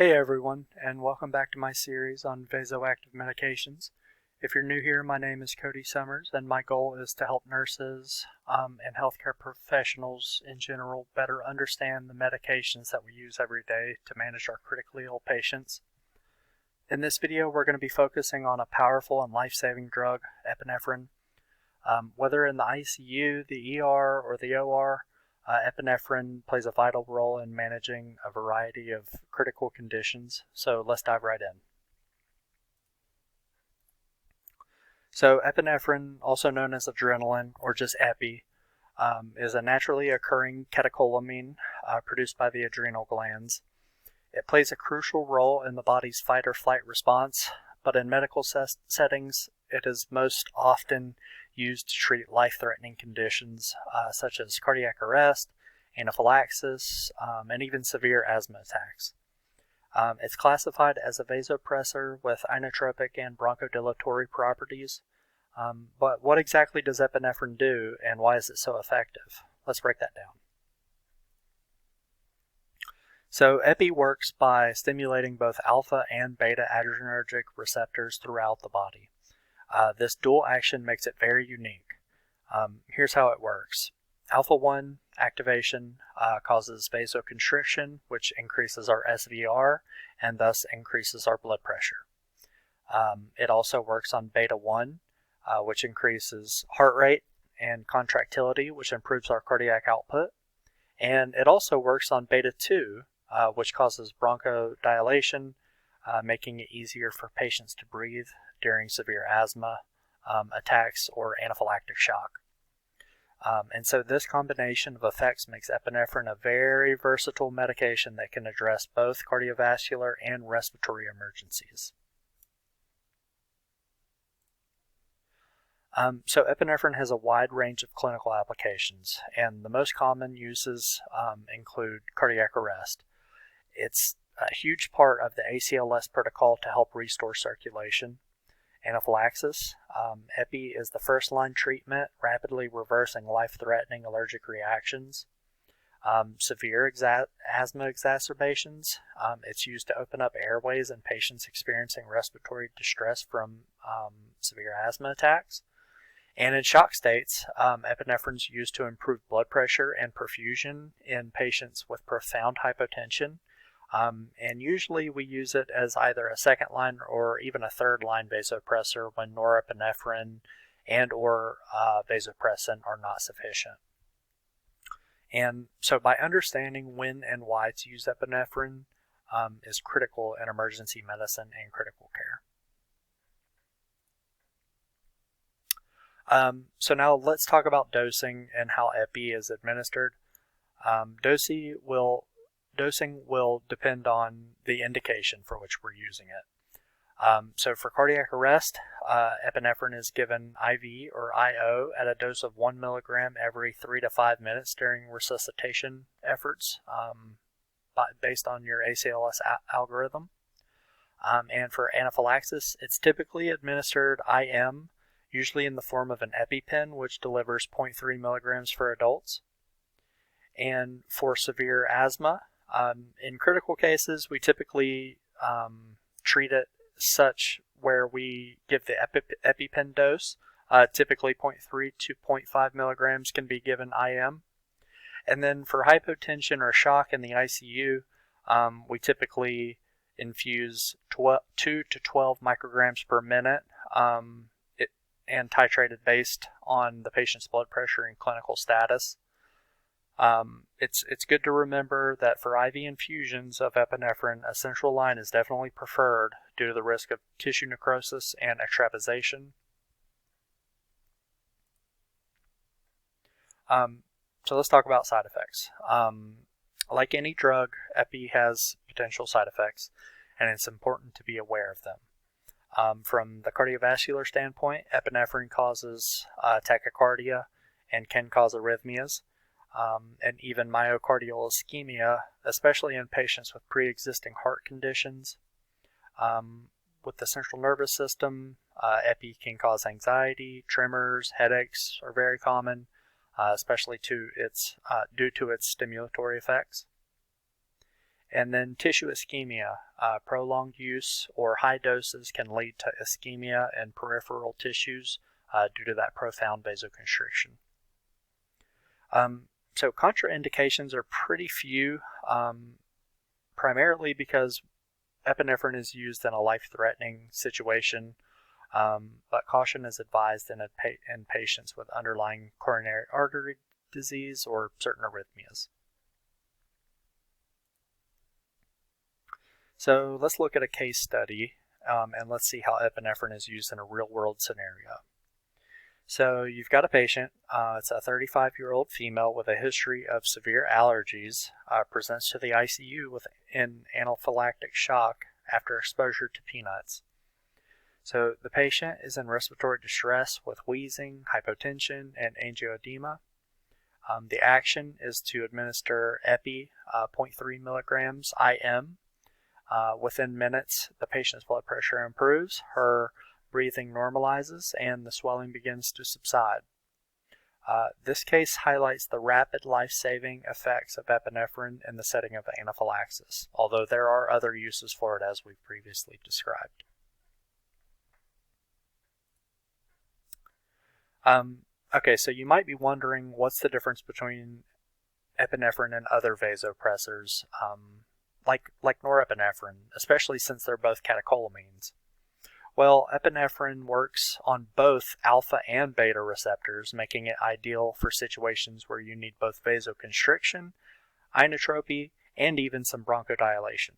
Hey everyone, and welcome back to my series on vasoactive medications. If you're new here, my name is Cody Summers, and my goal is to help nurses and healthcare professionals in general better understand the medications that we use every day to manage our critically ill patients. In this video, we're going to be focusing on a powerful and life-saving drug, epinephrine. Whether in the ICU, the ER, or the OR, epinephrine plays a vital role in managing a variety of critical conditions, so let's dive right in. So epinephrine, also known as adrenaline or just epi, is a naturally occurring catecholamine produced by the adrenal glands. It plays a crucial role in the body's fight or flight response, but in medical settings, it is most often used to treat life-threatening conditions such as cardiac arrest, anaphylaxis, and even severe asthma attacks. It's classified as a vasopressor with inotropic and bronchodilatory properties. But what exactly does epinephrine do, and why is it so effective? Let's break that down. So epi works by stimulating both alpha and beta adrenergic receptors throughout the body. This dual action makes it very unique. Here's how it works. Alpha-1 activation causes vasoconstriction, which increases our SVR and thus increases our blood pressure. It also works on beta-1, which increases heart rate and contractility, which improves our cardiac output. And it also works on beta-2, which causes bronchodilation, making it easier for patients to breathe during severe asthma attacks or anaphylactic shock. And so this combination of effects makes epinephrine a very versatile medication that can address both cardiovascular and respiratory emergencies. So epinephrine has a wide range of clinical applications, and the most common uses include cardiac arrest. It's a huge part of the ACLS protocol to help restore circulation. Anaphylaxis. Epi is the first-line treatment, rapidly reversing life-threatening allergic reactions. Severe asthma exacerbations. It's used to open up airways in patients experiencing respiratory distress from severe asthma attacks. And in shock states, epinephrine is used to improve blood pressure and perfusion in patients with profound hypotension. And usually we use it as either a second line or even a third line vasopressor when norepinephrine and or vasopressin are not sufficient. And so by understanding when and why to use epinephrine is critical in emergency medicine and critical care. So now let's talk about dosing and how epi is administered. Dosing will depend on the indication for which we're using it. So for cardiac arrest, epinephrine is given IV or IO at a dose of 1 milligram every 3 to 5 minutes during resuscitation efforts based on your ACLS algorithm. And for anaphylaxis, it's typically administered IM, usually in the form of an EpiPen, which delivers 0.3 milligrams for adults. And for severe asthma, in critical cases, we typically treat it such where we give the EpiPen dose. Typically 0.3 to 0.5 milligrams can be given IM. And then for hypotension or shock in the ICU, we typically infuse 2 to 12 micrograms per minute and titrated based on the patient's blood pressure and clinical status. It's good to remember that for IV infusions of epinephrine, a central line is definitely preferred due to the risk of tissue necrosis and extravasation. So let's talk about side effects. Like any drug, epi has potential side effects, and it's important to be aware of them. From the cardiovascular standpoint, epinephrine causes tachycardia and can cause arrhythmias. And even myocardial ischemia, especially in patients with pre-existing heart conditions. With the central nervous system, epi can cause anxiety, tremors, headaches are very common, especially due to its stimulatory effects. And then tissue ischemia. Prolonged use or high doses can lead to ischemia in peripheral tissues due to that profound vasoconstriction. So contraindications are pretty few, primarily because epinephrine is used in a life-threatening situation, but caution is advised in patients with underlying coronary artery disease or certain arrhythmias. So let's look at a case study and let's see how epinephrine is used in a real-world scenario. So you've got a patient, it's a 35-year-old female with a history of severe allergies, presents to the ICU in anaphylactic shock after exposure to peanuts. So the patient is in respiratory distress with wheezing, hypotension, and angioedema. The action is to administer Epi 0.3 milligrams IM. Within minutes, the patient's blood pressure improves, her breathing normalizes, and the swelling begins to subside. This case highlights the rapid life-saving effects of epinephrine in the setting of anaphylaxis, although there are other uses for it as we've previously described. Okay, so you might be wondering what's the difference between epinephrine and other vasopressors, like norepinephrine, especially since they're both catecholamines. Well, epinephrine works on both alpha and beta receptors, making it ideal for situations where you need both vasoconstriction, inotropy, and even some bronchodilation.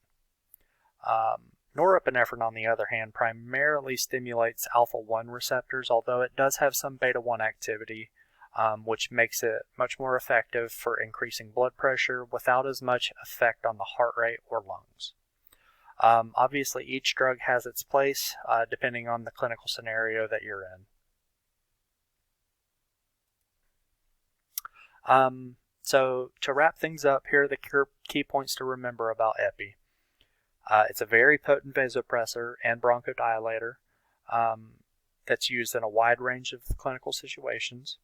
Norepinephrine, on the other hand, primarily stimulates alpha-1 receptors, although it does have some beta-1 activity, which makes it much more effective for increasing blood pressure without as much effect on the heart rate or lungs. Obviously, each drug has its place depending on the clinical scenario that you're in. So to wrap things up, here are the key points to remember about Epi. It's a very potent vasopressor and bronchodilator that's used in a wide range of clinical situations.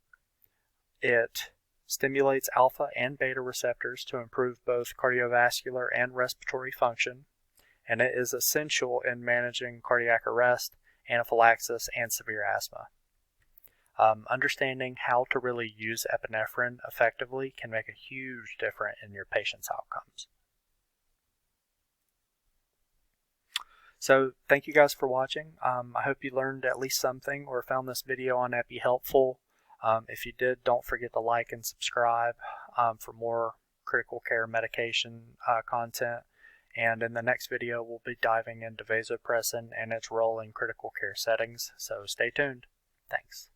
It stimulates alpha and beta receptors to improve both cardiovascular and respiratory function, and it is essential in managing cardiac arrest, anaphylaxis, and severe asthma. Understanding how to really use epinephrine effectively can make a huge difference in your patient's outcomes. So thank you guys for watching. I hope you learned at least something or found this video on Epi helpful. If you did, don't forget to like and subscribe for more critical care medication content. And in the next video, we'll be diving into vasopressin and its role in critical care settings. So stay tuned. Thanks.